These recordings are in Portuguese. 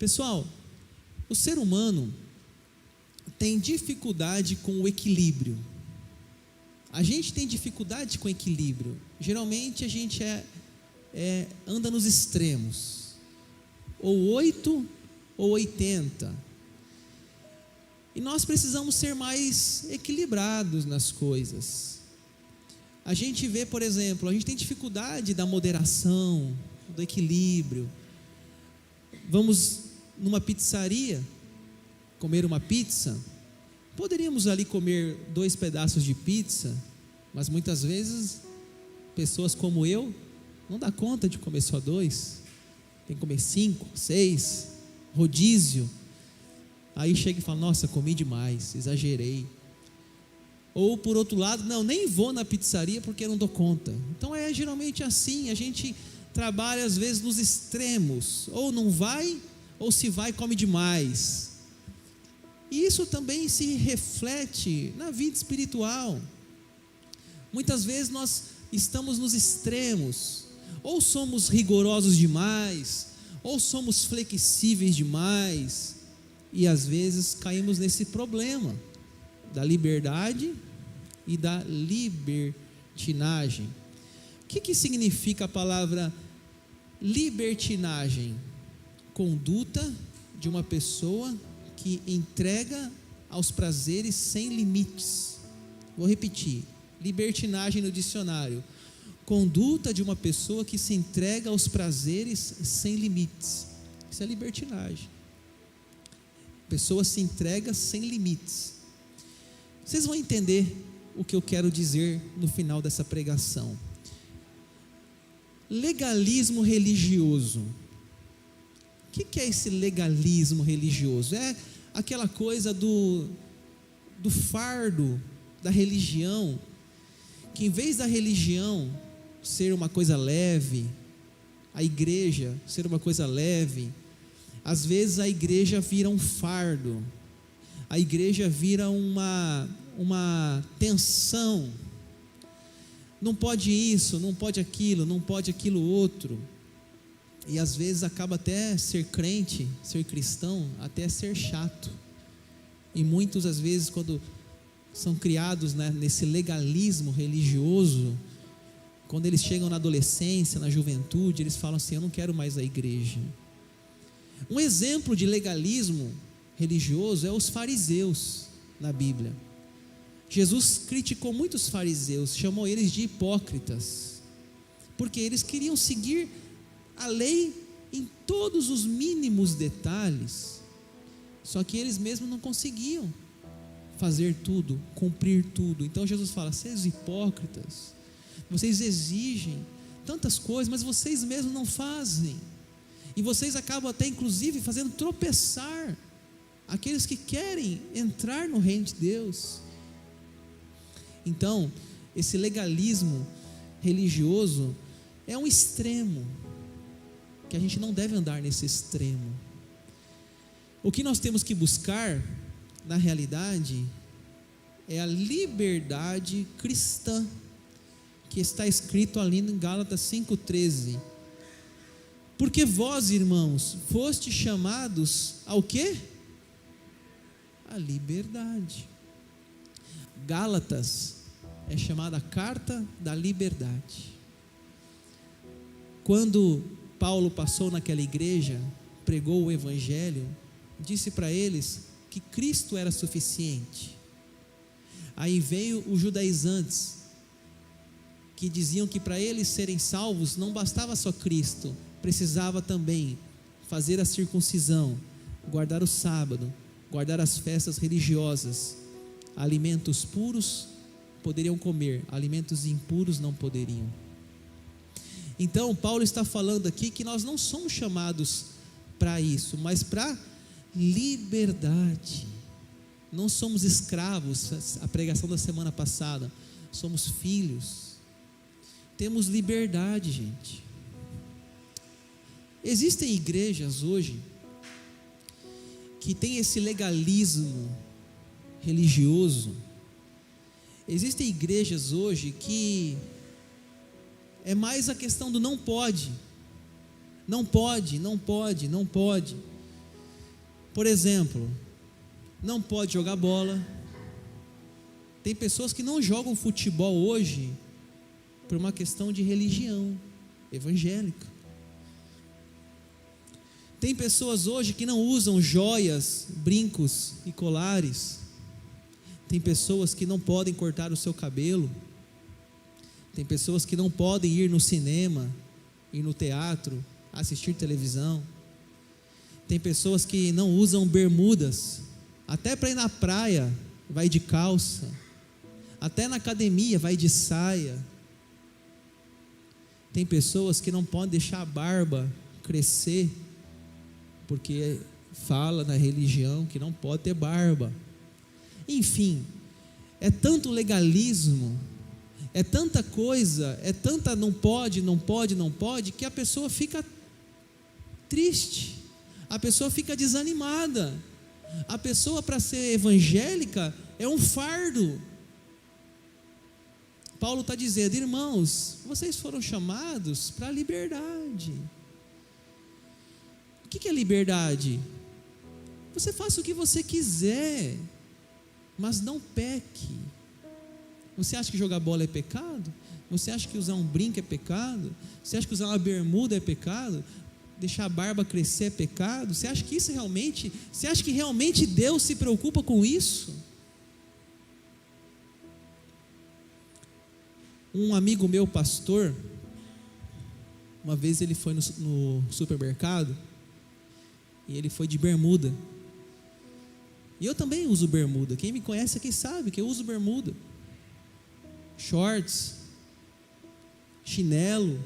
Pessoal, o ser humano tem dificuldade com o equilíbrio. A gente tem dificuldade com equilíbrio. Geralmente a gente anda nos extremos, ou 8 ou 80. E nós precisamos ser mais equilibrados nas coisas. A gente vê, por exemplo, a gente tem dificuldade da moderação, do equilíbrio. Vamos numa pizzaria comer uma pizza. Poderíamos ali comer 2 pedaços de pizza, mas muitas vezes pessoas como eu não dá conta de comer só 2, tem que comer 5, 6, rodízio. Aí chega e fala: nossa, comi demais, exagerei. Ou por outro lado, não, nem vou na pizzaria porque não dou conta. Então geralmente assim, a gente trabalha às vezes nos extremos, ou não vai, ou se vai, come demais. E isso também se reflete na vida espiritual. Muitas vezes nós estamos nos extremos, ou somos rigorosos demais, ou somos flexíveis demais, e às vezes caímos nesse problema da liberdade e da libertinagem. O que significa a palavra libertinagem? Conduta de uma pessoa que entrega aos prazeres sem limites. Vou repetir: libertinagem no dicionário: conduta de uma pessoa que se entrega aos prazeres sem limites. Isso é libertinagem. A pessoa se entrega sem limites. Vocês vão entender o que eu quero dizer no final dessa pregação. Legalismo religioso. O que é esse legalismo religioso? É aquela coisa do fardo da religião, que em vez da religião ser uma coisa leve, a igreja ser uma coisa leve, às vezes a igreja vira um fardo, a igreja vira uma tensão. Não pode isso, não pode aquilo outro. E às vezes acaba até ser crente, ser cristão, até ser chato. E muitos às vezes, quando são criados, né, nesse legalismo religioso, quando eles chegam na adolescência, na juventude, eles falam assim: eu não quero mais a igreja. Um exemplo de legalismo religioso é os fariseus na Bíblia. Jesus criticou muitos fariseus, chamou eles de hipócritas, porque eles queriam seguir a lei em todos os mínimos detalhes, só que eles mesmos não conseguiam fazer tudo, cumprir tudo. Então Jesus fala: vocês hipócritas, vocês exigem tantas coisas, mas vocês mesmos não fazem, e vocês acabam até inclusive fazendo tropeçar aqueles que querem entrar no reino de Deus. Então, esse legalismo religioso é um extremo, que a gente não deve andar nesse extremo. O que nós temos que buscar, na realidade, é a liberdade cristã, que está escrito ali em Gálatas 5,13. Porque vós, irmãos, fostes chamados ao quê? A liberdade. Gálatas é chamada a carta da liberdade. Quando Paulo passou naquela igreja, pregou o evangelho, disse para eles que Cristo era suficiente. Aí veio os judaizantes, que diziam que para eles serem salvos não bastava só Cristo, precisava também fazer a circuncisão, guardar o sábado, guardar as festas religiosas. Alimentos puros poderiam comer, alimentos impuros não poderiam. Então Paulo está falando aqui que nós não somos chamados para isso, mas para liberdade. Não somos escravos. A pregação da semana passada: somos filhos, temos liberdade, gente. Existem igrejas hoje que tem esse legalismo religioso. Existem igrejas hoje que é mais a questão do não pode, não pode, não pode, não pode. Por exemplo, não pode jogar bola. Tem pessoas que não jogam futebol hoje por uma questão de religião evangélica. Tem pessoas hoje que não usam joias, brincos e colares. Tem pessoas que não podem cortar o seu cabelo. Tem pessoas que não podem ir no cinema, ir no teatro, assistir televisão. Tem pessoas que não usam bermudas. Até para ir na praia, vai de calça. Até na academia, vai de saia. Tem pessoas que não podem deixar a barba crescer, porque fala na religião que não pode ter barba. Enfim, é tanto legalismo, é tanta coisa, é tanta não pode, que a pessoa fica triste, a pessoa fica desanimada. A pessoa, para ser evangélica, é um fardo. Paulo está dizendo: irmãos, vocês foram chamados para a liberdade. O que é liberdade? Você faça o que você quiser, mas não peque. Você acha que jogar bola é pecado? Você acha que usar um brinco é pecado? Você acha que usar uma bermuda é pecado? Deixar a barba crescer é pecado? Você acha que realmente Deus se preocupa com isso? Um amigo meu, pastor, uma vez ele foi no supermercado e ele foi de bermuda. E eu também uso bermuda. Quem me conhece aqui sabe que eu uso bermuda, shorts, chinelo.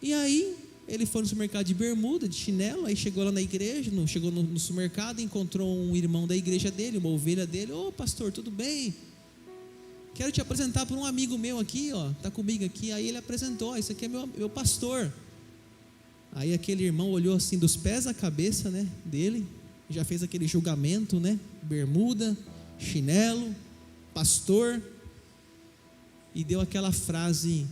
E aí ele foi no supermercado de bermuda, de chinelo. Aí chegou lá na igreja, chegou no supermercado, encontrou um irmão da igreja dele, uma ovelha dele. Ô pastor, tudo bem? Quero te apresentar para um amigo meu aqui, ó, está comigo aqui. Aí ele apresentou: esse aqui é meu pastor. Aí aquele irmão olhou assim dos pés à cabeça, né, dele, já fez aquele julgamento, né, bermuda, chinelo, pastor, e deu aquela frase: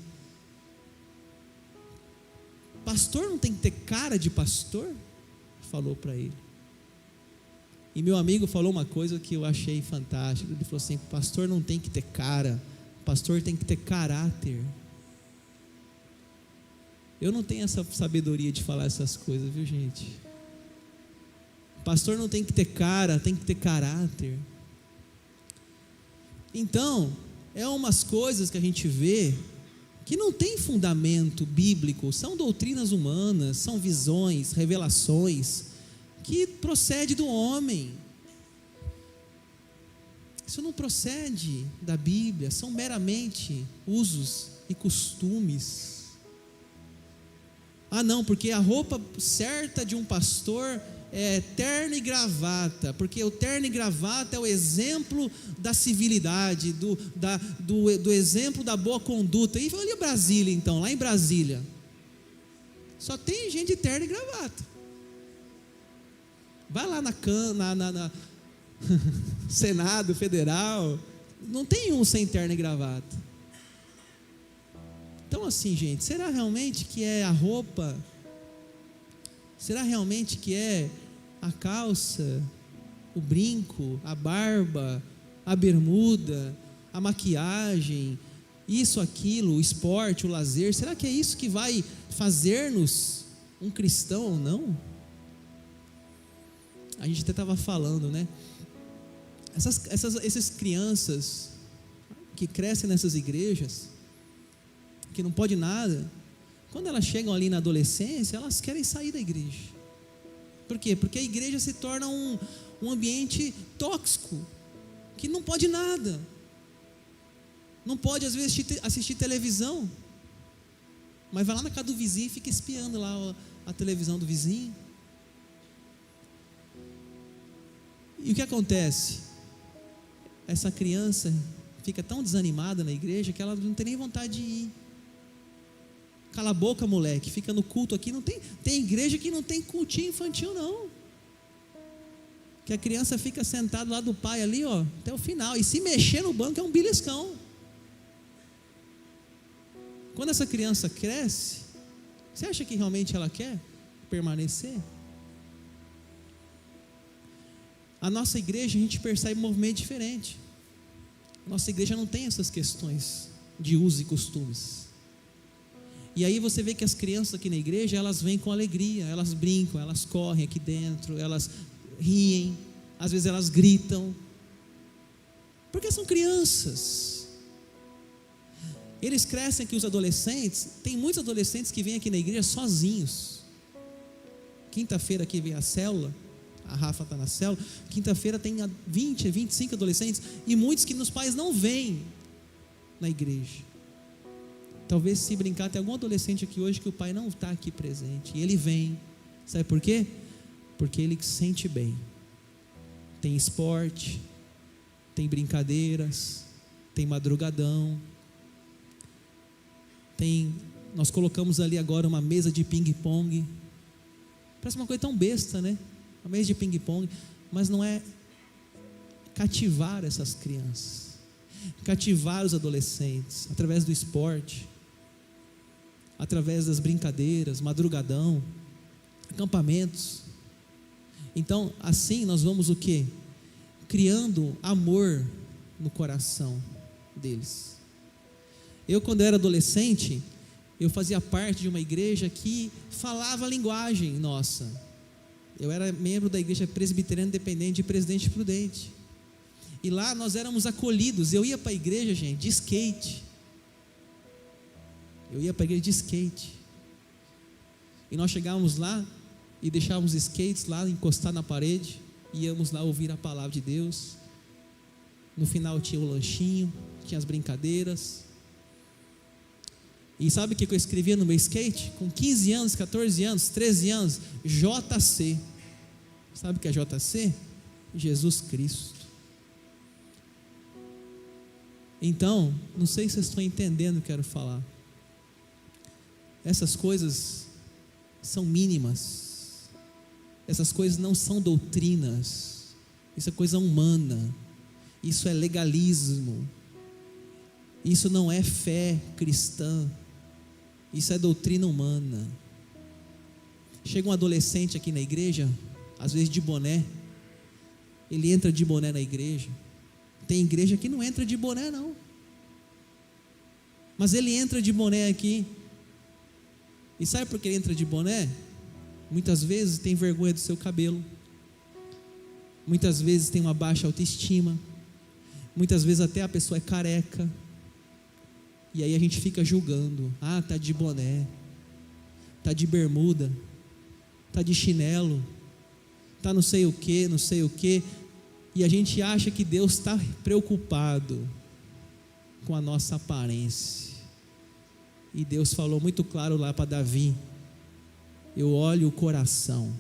pastor não tem que ter cara de pastor? Falou para ele. E meu amigo falou uma coisa que eu achei fantástica. Ele falou assim: pastor não tem que ter cara, pastor tem que ter caráter. Eu não tenho essa sabedoria de falar essas coisas, viu, gente? Pastor não tem que ter cara, tem que ter caráter. Então, é umas coisas que a gente vê que não tem fundamento bíblico, são doutrinas humanas, são visões, revelações que procede do homem. Isso não procede da Bíblia, são meramente usos e costumes. Ah não, porque a roupa certa de um pastor é terno e gravata, porque o terno e gravata é o exemplo da civilidade, do exemplo da boa conduta. E olha Brasília então, lá em Brasília só tem gente de terno e gravata. Vai lá na Senado Federal, não tem um sem terno e gravata. Então assim, gente, será realmente que é a roupa? Será realmente que é a calça, o brinco, a barba, a bermuda, a maquiagem, isso, aquilo, o esporte, o lazer? Será que é isso que vai fazer-nos um cristão ou não? A gente até estava falando, né? Essas crianças que crescem nessas igrejas, que não pode nada, quando elas chegam ali na adolescência, elas querem sair da igreja. Por quê? Porque a igreja se torna um ambiente tóxico, que não pode nada. Não pode às vezes assistir televisão, mas vai lá na casa do vizinho e fica espiando lá a televisão do vizinho. E o que acontece? Essa criança fica tão desanimada na igreja que ela não tem nem vontade de ir. Cala a boca, moleque, fica no culto aqui. Não tem igreja que não tem cultinho infantil, não. Que a criança fica sentada lá do pai ali, ó, até o final. E se mexer no banco é um beliscão. Quando essa criança cresce, você acha que realmente ela quer permanecer? A nossa igreja, a gente percebe um movimento diferente. Nossa igreja não tem essas questões de usos e costumes. E aí você vê que as crianças aqui na igreja, elas vêm com alegria, elas brincam, elas correm aqui dentro, elas riem, às vezes elas gritam, porque são crianças. Eles crescem aqui, os adolescentes. Tem muitos adolescentes que vêm aqui na igreja sozinhos. Quinta-feira aqui vem a célula, a Rafa está na célula. Quinta-feira tem 20, 25 adolescentes, e muitos que nos pais não vêm na igreja. Talvez, se brincar, tem algum adolescente aqui hoje que o pai não está aqui presente, e ele vem. Sabe por quê? Porque ele se sente bem. Tem esporte, tem brincadeiras, tem madrugadão, nós colocamos ali agora uma mesa de ping-pong. Parece uma coisa tão besta, né? Uma mesa de ping-pong, mas não é cativar essas crianças, cativar os adolescentes através do esporte, através das brincadeiras, madrugadão, acampamentos. Então, assim nós vamos o quê? Criando amor no coração deles. Eu, quando era adolescente, eu fazia parte de uma igreja que falava a linguagem nossa. Eu era membro da igreja presbiteriana independente de Presidente Prudente, e lá nós éramos acolhidos. Eu ia para a igreja, gente, de skate. E nós chegávamos lá e deixávamos skates lá, encostar na parede, e íamos lá ouvir a palavra de Deus. No final tinha o lanchinho, tinha as brincadeiras. E sabe o que eu escrevia no meu skate? Com 15 anos, 14 anos, 13 anos, JC. Sabe o que é JC? Jesus Cristo. Então, não sei se vocês estão entendendo o que eu quero falar. Essas coisas são mínimas. Essas coisas não são doutrinas. Isso é coisa humana. Isso é legalismo. Isso não é fé cristã. Isso é doutrina humana. Chega um adolescente aqui na igreja, às vezes de boné. Ele entra de boné na igreja. Tem igreja que não entra de boné não, mas ele entra de boné aqui. E sabe por que ele entra de boné? Muitas vezes tem vergonha do seu cabelo, muitas vezes tem uma baixa autoestima, muitas vezes até a pessoa é careca. E aí a gente fica julgando. Está de boné, está de bermuda, está de chinelo, está não sei o que. E a gente acha que Deus está preocupado com a nossa aparência. E Deus falou muito claro lá para Davi: eu olho o coração,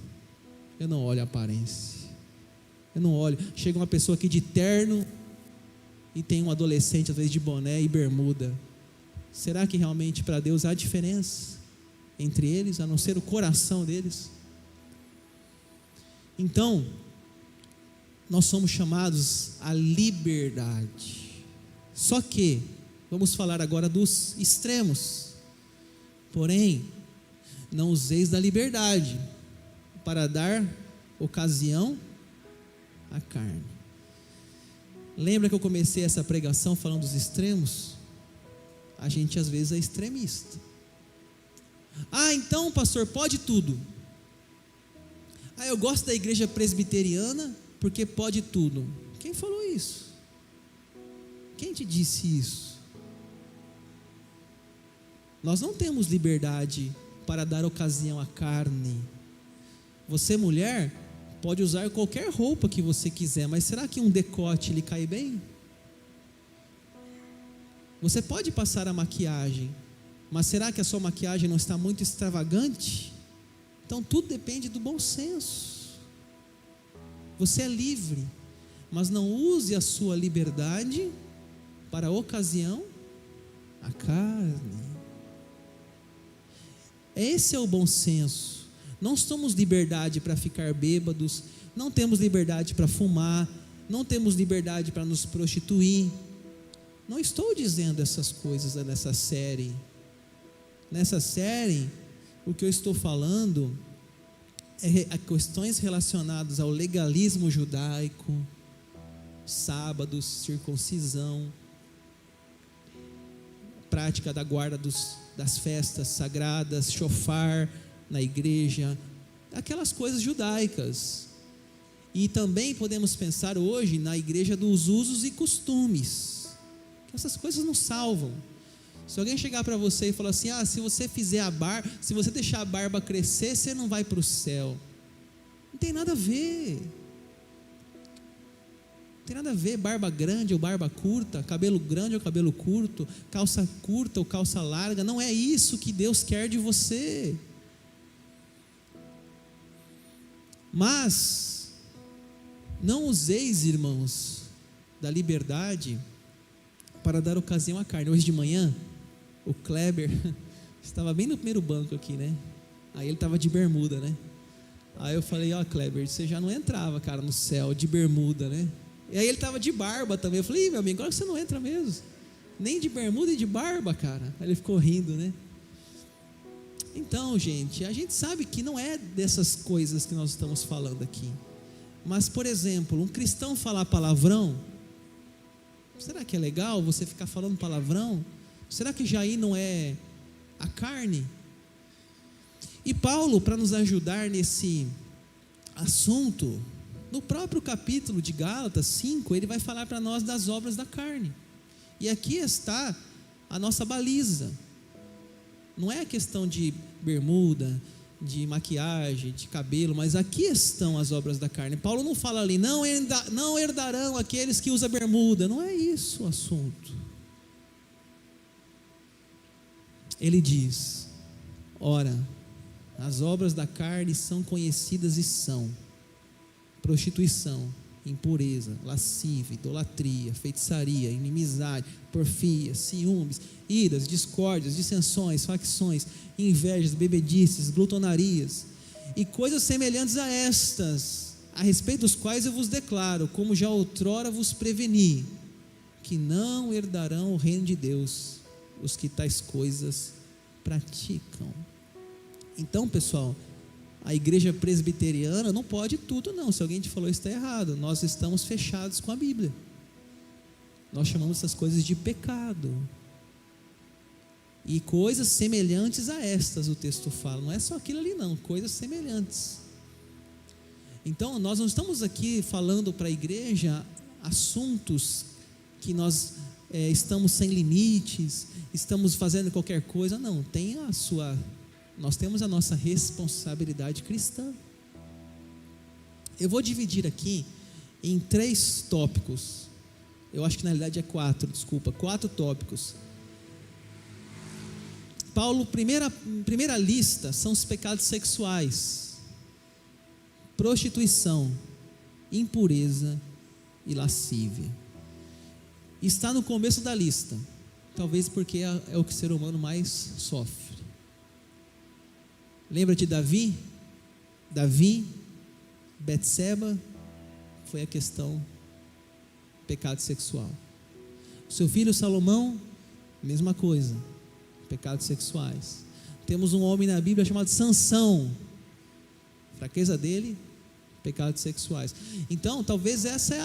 eu não olho a aparência. Eu não olho. Chega uma pessoa aqui de terno e tem um adolescente às vezes de boné e bermuda. Será que realmente para Deus há diferença entre eles, a não ser o coração deles? Então, nós somos chamados à liberdade. Só que, vamos falar agora dos extremos. Porém, não useis da liberdade para dar ocasião à carne. Lembra que eu comecei essa pregação falando dos extremos? A gente às vezes é extremista. Então pastor, pode tudo. Eu gosto da igreja presbiteriana porque pode tudo. Quem falou isso? Quem te disse isso? Nós não temos liberdade para dar ocasião à carne. Você, mulher, pode usar qualquer roupa que você quiser, mas será que um decote lhe cai bem? Você pode passar a maquiagem, mas será que a sua maquiagem não está muito extravagante? Então tudo depende do bom senso. Você é livre, mas não use a sua liberdade para a ocasião à carne. Esse é o bom senso. Não temos liberdade para ficar bêbados, não temos liberdade para fumar, não temos liberdade para nos prostituir. Não estou dizendo essas coisas nessa série. Nessa série, o que eu estou falando questões relacionadas ao legalismo judaico, sábados, circuncisão, prática da guarda das festas sagradas, shofar na igreja, aquelas coisas judaicas. E também podemos pensar hoje na igreja dos usos e costumes, que essas coisas não salvam. Se alguém chegar para você e falar assim, se você se você deixar a barba crescer, você não vai para o céu. Não tem nada a ver. Não tem nada a ver barba grande ou barba curta, cabelo grande ou cabelo curto, calça curta ou calça larga. Não é isso que Deus quer de você. Mas não useis, irmãos, da liberdade para dar ocasião à carne. Hoje de manhã, o Kleber estava bem no primeiro banco aqui, né? Aí ele estava de bermuda, né? Aí eu falei, Kleber, você já não entrava, cara, no céu de bermuda, né? E aí ele estava de barba também. Eu falei, meu amigo, agora você não entra mesmo. Nem de bermuda e de barba, cara. Aí ele ficou rindo, né? Então, gente, a gente sabe que não é dessas coisas que nós estamos falando aqui. Mas, por exemplo, um cristão falar palavrão, será que é legal você ficar falando palavrão? Será que já aí não é a carne? E Paulo, para nos ajudar nesse assunto, no próprio capítulo de Gálatas 5, ele vai falar para nós das obras da carne. E aqui está a nossa baliza. Não é questão de bermuda, de maquiagem, de cabelo, mas aqui estão as obras da carne. Paulo não fala ali, não herdarão aqueles que usam bermuda. Não é isso o assunto. Ele diz, ora, as obras da carne são conhecidas e são prostituição, impureza, lascívia, idolatria, feitiçaria, inimizade, porfia, ciúmes, iras, discórdias, dissensões, facções, invejas, bebedices, glutonarias e coisas semelhantes a estas, a respeito dos quais eu vos declaro, como já outrora vos preveni, que não herdarão o reino de Deus os que tais coisas praticam. Então, pessoal, a igreja presbiteriana não pode tudo não. Se alguém te falou isso, está errado. Nós estamos fechados com a Bíblia. Nós chamamos essas coisas de pecado. E coisas semelhantes a estas, o texto fala. Não é só aquilo ali não, coisas semelhantes. Então, nós não estamos aqui falando para a igreja assuntos que nós estamos sem limites, estamos fazendo qualquer coisa. Não, nós temos a nossa responsabilidade cristã. Eu vou dividir aqui em 3 tópicos. Eu acho que na realidade é 4 tópicos. Paulo, primeira lista são os pecados sexuais, prostituição, impureza e lascívia. Está no começo da lista, talvez porque é o que o ser humano mais sofre. Lembra de Davi? Betseba, foi a questão pecado sexual. O seu filho Salomão, mesma coisa, pecados sexuais. Temos um homem na Bíblia chamado Sansão, fraqueza dele, pecados sexuais. Então, talvez essa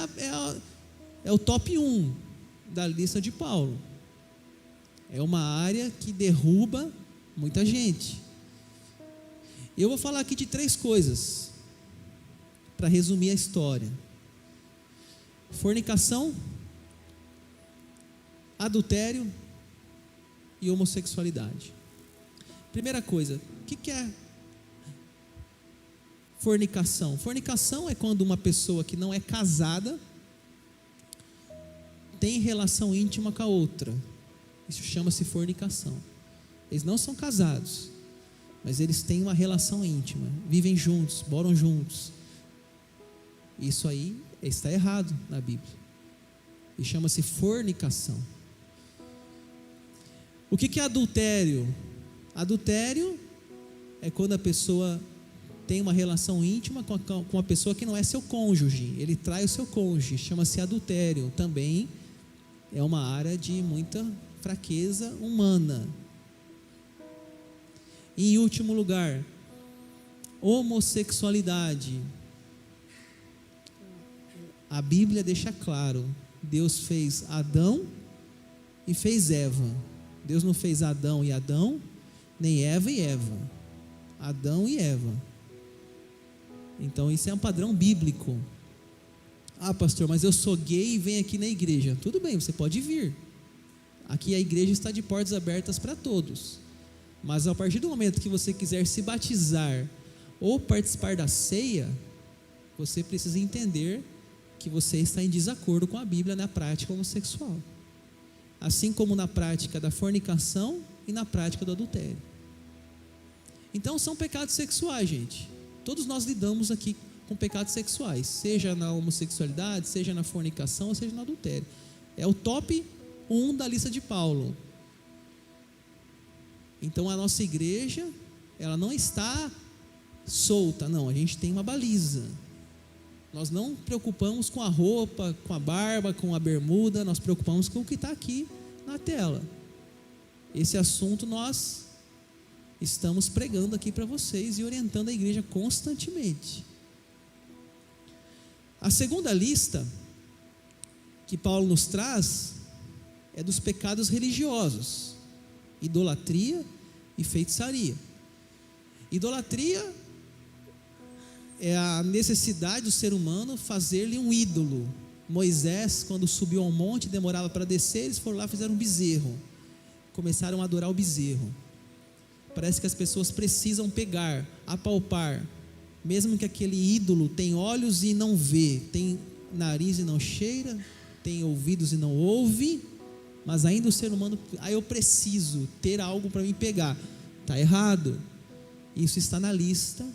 é o top 1 da lista de Paulo. É uma área que derruba muita gente. Eu vou falar aqui de 3 coisas, para resumir a história: fornicação, adultério e homossexualidade. Primeira coisa, o que é fornicação? Fornicação é quando uma pessoa que não é casada tem relação íntima com a outra. Isso chama-se fornicação. Eles não são casados, mas eles têm uma relação íntima, vivem juntos, moram juntos. Isso aí está errado na Bíblia, e chama-se fornicação. O que é adultério? Adultério é quando a pessoa tem uma relação íntima com uma pessoa que não é seu cônjuge, ele trai o seu cônjuge, chama-se adultério. Também é uma área de muita fraqueza humana. E em último lugar, homossexualidade. A Bíblia deixa claro, Deus fez Adão e fez Eva. Deus não fez Adão e Adão, nem Eva e Eva. Adão e Eva. Então isso é um padrão bíblico. Ah, pastor, mas eu sou gay e venho aqui na igreja. Tudo bem, você pode vir. Aqui a igreja está de portas abertas para todos. Mas a partir do momento que você quiser se batizar ou participar da ceia, você precisa entender que você está em desacordo com a Bíblia na prática homossexual. Assim como na prática da fornicação e na prática do adultério. Então são pecados sexuais, gente. Todos nós lidamos aqui com pecados sexuais, seja na homossexualidade, seja na fornicação, ou seja no adultério. É o top 1 da lista de Paulo. Então a nossa igreja, ela não está solta, não, a gente tem uma baliza. Nós não preocupamos com a roupa, com a barba, com a bermuda, nós preocupamos com o que está aqui na tela. Esse assunto nós estamos pregando aqui para vocês e orientando a igreja constantemente. A segunda lista que Paulo nos traz é dos pecados religiosos: idolatria e feitiçaria. Idolatria é a necessidade do ser humano fazer-lhe um ídolo. Moisés, quando subiu ao monte, demorava para descer, eles foram lá e fizeram um bezerro, começaram a adorar o bezerro. Parece que as pessoas precisam pegar, apalpar, mesmo que aquele ídolo tem olhos e não vê, tem nariz e não cheira, tem ouvidos e não ouve, mas ainda o ser humano, eu preciso ter algo para me pegar. Está errado. Isso está na lista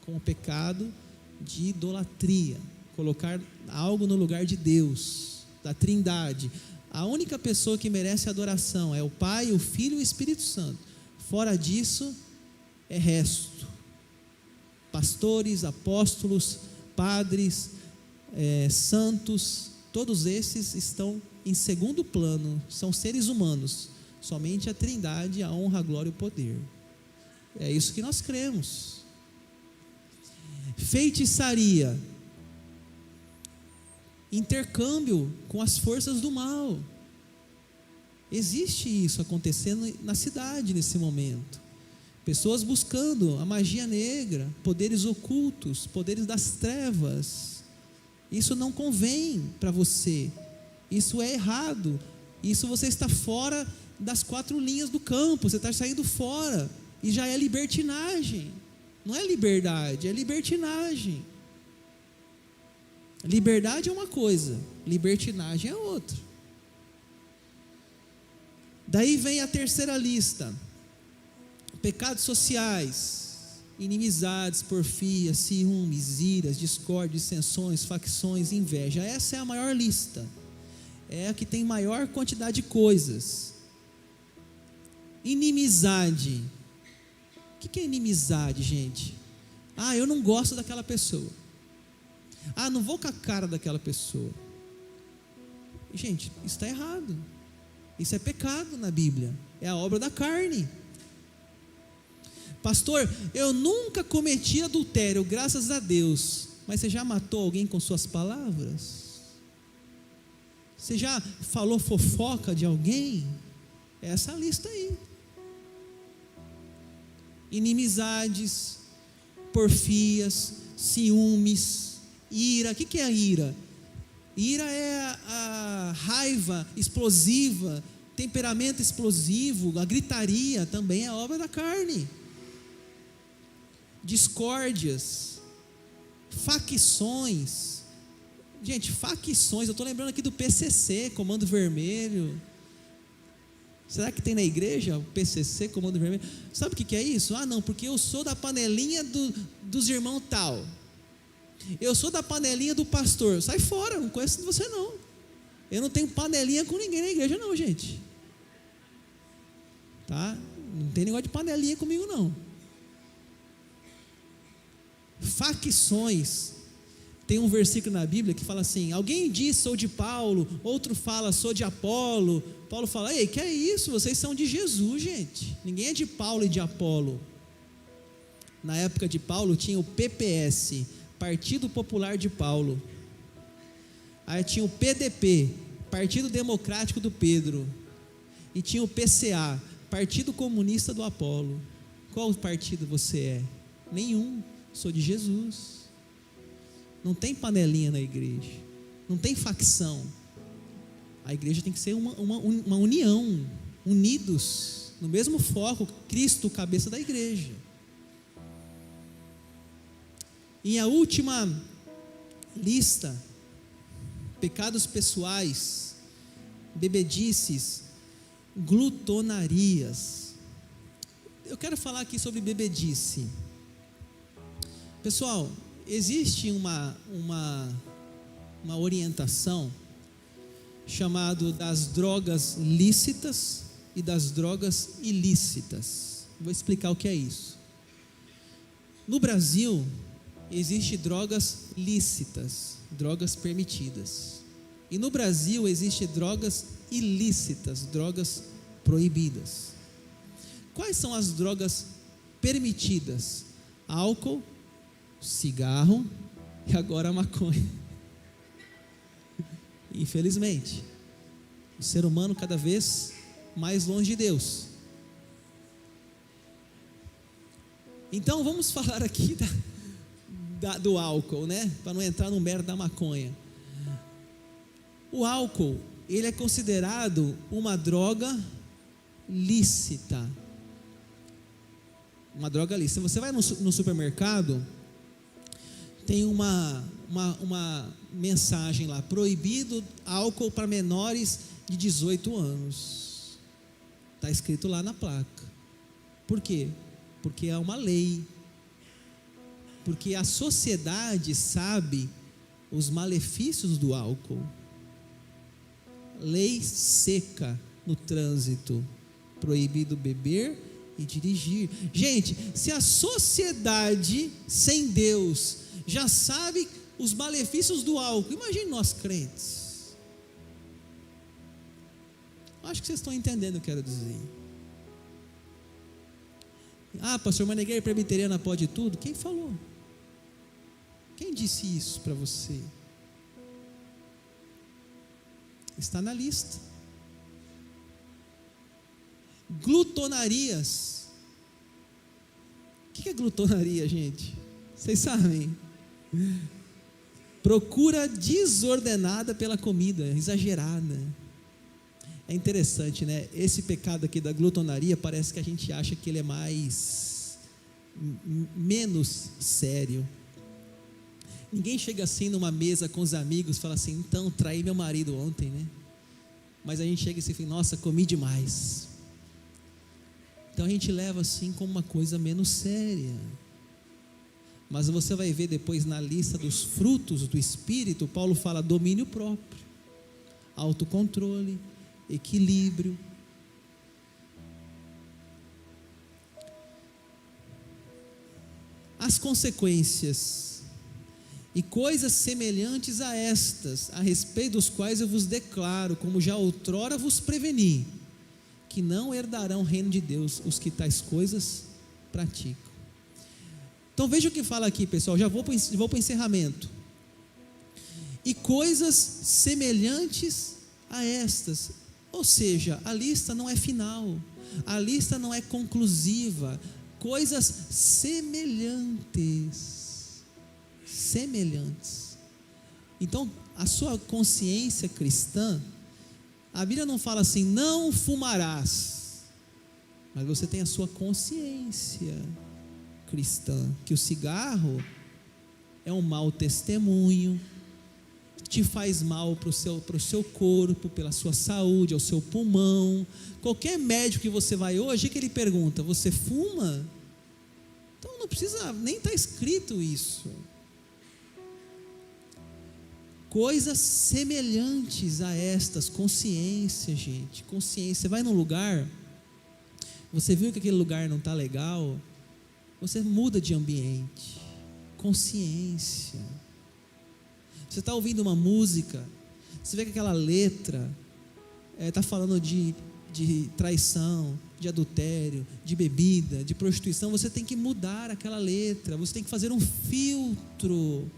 com o pecado de idolatria, colocar algo no lugar de Deus, da Trindade. A única pessoa que merece adoração é o Pai, o Filho e o Espírito Santo. Fora disso, é resto. Pastores, apóstolos, padres, santos, todos esses estão em segundo plano, são seres humanos. Somente a Trindade, a honra, a glória e o poder. É isso que nós cremos. Feitiçaria, intercâmbio com as forças do mal. Existe isso acontecendo na cidade nesse momento. Pessoas buscando a magia negra, poderes ocultos, poderes das trevas. Isso não convém para você. Isso é errado. Isso você está fora das 4 linhas do campo. Você está saindo fora. E já é libertinagem. Não é liberdade, é libertinagem. Liberdade é uma coisa, libertinagem é outra. Daí vem a terceira lista: pecados sociais, inimizades, porfias, ciúmes, iras, discórdia, dissensões, facções, inveja. Essa é a maior lista, é a que tem maior quantidade de coisas. Inimizade. O que é inimizade, gente? Eu não gosto daquela pessoa. Não vou com a cara daquela pessoa. Gente, isso está errado. Isso é pecado na Bíblia. É a obra da carne. Pastor, eu nunca cometi adultério, graças a Deus. Mas você já matou alguém com suas palavras? Você já falou fofoca de alguém? É essa lista aí. Inimizades, porfias, ciúmes, ira. O que é a ira? Ira é a raiva explosiva, temperamento explosivo, a gritaria também é obra da carne. Discórdias, facções. Gente, facções, eu estou lembrando aqui do PCC, Comando Vermelho. Será que tem na igreja o PCC, Comando Vermelho? Sabe o que é isso? Não, porque eu sou da panelinha dos irmãos tal. Eu sou da panelinha do pastor. Sai fora, não conheço você não. Eu não tenho panelinha com ninguém na igreja não, gente. Tá? Não tem negócio de panelinha comigo não. Facções. Tem um versículo na Bíblia que fala assim: alguém diz sou de Paulo, outro fala sou de Apolo. Paulo fala: ei, que é isso? Vocês são de Jesus, gente. Ninguém é de Paulo e de Apolo. Na época de Paulo tinha o PPS, Partido Popular de Paulo. Aí tinha o PDP, Partido Democrático do Pedro. E tinha o PCA, Partido Comunista do Apolo. Qual partido você é? Nenhum, sou de Jesus. Não tem panelinha na igreja, não tem facção. A igreja tem que ser uma união, unidos, no mesmo foco, Cristo, cabeça da igreja. E a última lista: pecados pessoais, bebedices, glutonarias. Eu quero falar aqui sobre bebedice. Pessoal, existe uma orientação chamada das drogas lícitas e das drogas ilícitas. Vou explicar o que é isso. No Brasil, existem drogas lícitas, drogas permitidas. E no Brasil, existem drogas ilícitas, drogas proibidas. Quais são as drogas permitidas? Álcool, cigarro e agora a maconha. Infelizmente, o ser humano cada vez mais longe de Deus. Então vamos falar aqui do álcool, né? Para não entrar no mérito da maconha. O álcool, ele é considerado uma droga lícita. Uma droga lícita. Você vai no supermercado, tem uma mensagem lá: proibido álcool para menores de 18 anos. Está escrito lá na placa. Por quê? Porque é uma lei. Porque a sociedade sabe os malefícios do álcool. Lei seca no trânsito: proibido beber e dirigir. Gente, se a sociedade sem Deus já sabe os malefícios do álcool, imagine nós crentes. Acho que vocês estão entendendo o que eu quero dizer. Ah, pastor, mas na igreja presbiteriana pode tudo? Quem falou? Quem disse isso para você? Está na lista. Glutonarias. O que é glutonaria, gente? Vocês sabem? Procura desordenada pela comida, exagerada. É interessante, né? Esse pecado aqui da glutonaria, parece que a gente acha que ele é menos sério. Ninguém chega assim numa mesa com os amigos e fala assim: então, traí meu marido ontem, né? Mas a gente chega e fala: nossa, comi demais. Então a gente leva assim como uma coisa menos séria. Mas você vai ver depois na lista dos frutos do Espírito, Paulo fala domínio próprio, autocontrole, equilíbrio. As consequências e coisas semelhantes a estas, a respeito dos quais eu vos declaro, como já outrora vos preveni, que não herdarão o reino de Deus os que tais coisas praticam. Então veja o que fala aqui, pessoal. Já vou para o encerramento. E coisas semelhantes a estas. Ou seja, a lista não é final, a lista não é conclusiva. Coisas semelhantes. Semelhantes. Então, a sua consciência cristã, a Bíblia não fala assim: não fumarás. Mas você tem a sua consciência cristã, que o cigarro é um mau testemunho, te faz mal para o seu corpo, pela sua saúde, ao seu pulmão. Qualquer médico que você vai hoje, que ele pergunta: você fuma? Então não precisa, nem está escrito isso. Coisas semelhantes a estas, consciência, gente, consciência. Você vai num lugar, você viu que aquele lugar não está legal, você muda de ambiente. Consciência. Você está ouvindo uma música, você vê que aquela letra está falando de de traição, de adultério, de bebida, de prostituição, você tem que mudar aquela letra, você tem que fazer um filtro.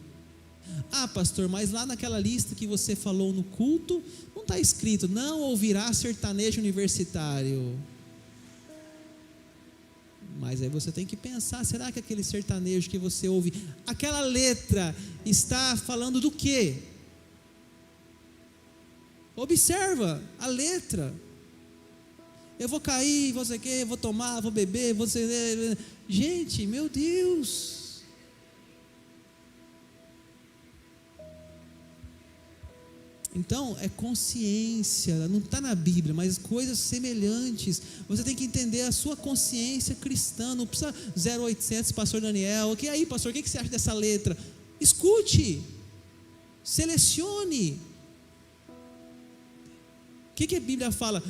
Ah, pastor, mas lá naquela lista que você falou no culto, não está escrito, não ouvirá sertanejo universitário. Mas aí você tem que pensar, será que aquele sertanejo que você ouve, aquela letra está falando do quê? Observa a letra. Eu vou cair, você quer, vou tomar, vou beber, você... Gente, meu Deus. Então, é consciência, não está na Bíblia, mas coisas semelhantes. Você tem que entender a sua consciência cristã, não precisa 0800, pastor Daniel, ok, aí pastor, o que você acha dessa letra? Escute, selecione. O que a Bíblia fala?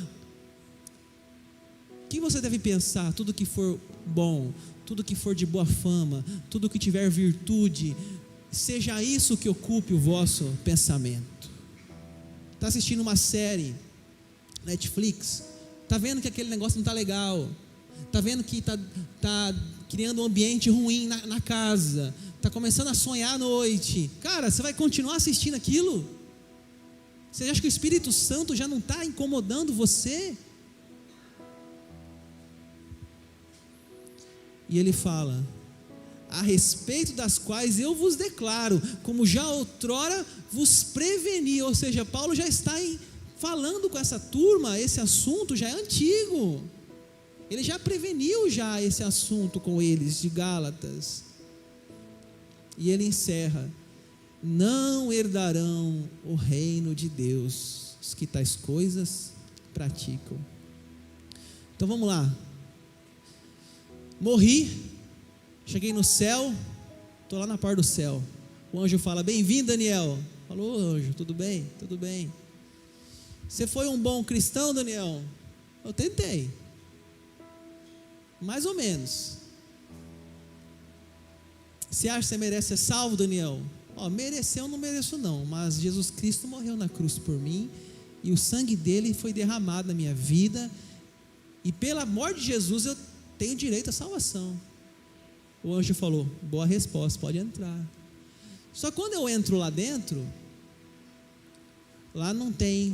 O que você deve pensar? Tudo que for bom, tudo que for de boa fama, tudo que tiver virtude, seja isso que ocupe o vosso pensamento. Está assistindo uma série, Netflix, está vendo que aquele negócio não está legal, está vendo que está criando um ambiente ruim na casa, está começando a sonhar à noite, cara, você vai continuar assistindo aquilo? Você acha que o Espírito Santo já não está incomodando você? E ele fala, a respeito das quais eu vos declaro, como já outrora vos preveni, ou seja, Paulo já está falando com essa turma, esse assunto já é antigo, ele já preveniu já esse assunto com eles, de Gálatas, e ele encerra, não herdarão o reino de Deus, os que tais coisas praticam. Então vamos lá, morri, cheguei no céu, estou lá na porta do céu, o anjo fala, bem-vindo Daniel, falou anjo, tudo bem? Tudo bem, você foi um bom cristão Daniel? Eu tentei, mais ou menos. Você acha que você merece ser salvo Daniel? Mereceu, eu não mereço não, mas Jesus Cristo morreu na cruz por mim, e o sangue dele foi derramado na minha vida, e pela morte de Jesus eu tenho direito à salvação. O anjo falou, boa resposta, pode entrar. Só quando eu entro lá dentro, lá não tem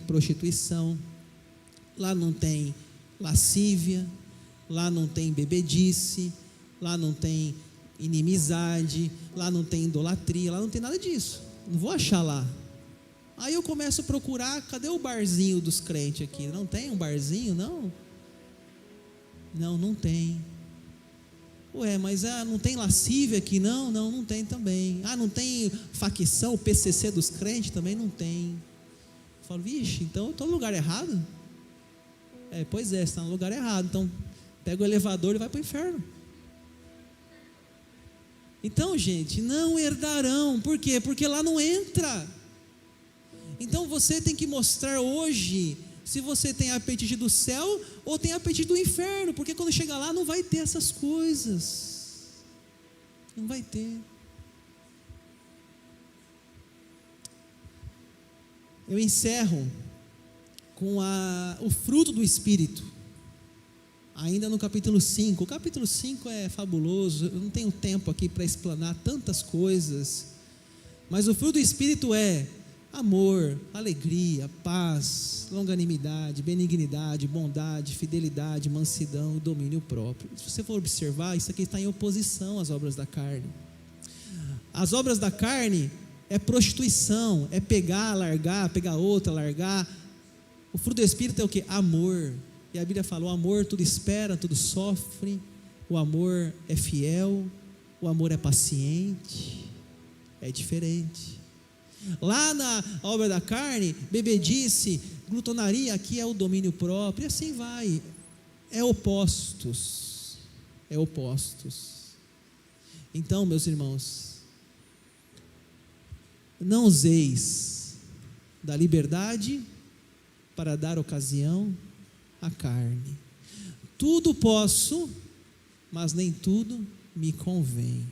prostituição, lá não tem lascívia, lá não tem bebedice, lá não tem inimizade, lá não tem idolatria, lá não tem nada disso, não vou achar lá. Aí eu começo a procurar, cadê o barzinho dos crentes aqui? Não tem um barzinho, não? Não tem. Ué, mas não tem lascívia aqui? Não tem também. Não tem facção, PCC dos crentes? Também não tem. Eu falo, vixe, então eu estou no lugar errado? Pois é, você está no lugar errado, então pega o elevador e vai para o inferno. Então, gente, não herdarão, por quê? Porque lá não entra. Então você tem que mostrar hoje se você tem apetite do céu ou tem apetite do inferno, porque quando chegar lá não vai ter essas coisas, não vai ter. Eu encerro com o fruto do Espírito, ainda no capítulo 5, o capítulo 5 é fabuloso, eu não tenho tempo aqui para explanar tantas coisas, mas o fruto do Espírito é amor, alegria, paz, longanimidade, benignidade, bondade, fidelidade, mansidão e domínio próprio. Se você for observar, isso aqui está em oposição às obras da carne. As obras da carne é prostituição, é pegar, largar, pegar outra, largar. O fruto do Espírito é o que? Amor. E a Bíblia fala, o amor tudo espera, tudo sofre, o amor é fiel, o amor é paciente, é diferente. Lá na obra da carne, bebedice, glutonaria, aqui é o domínio próprio, e assim vai, é opostos. Então, meus irmãos, não useis da liberdade para dar ocasião à carne. Tudo posso, mas nem tudo me convém.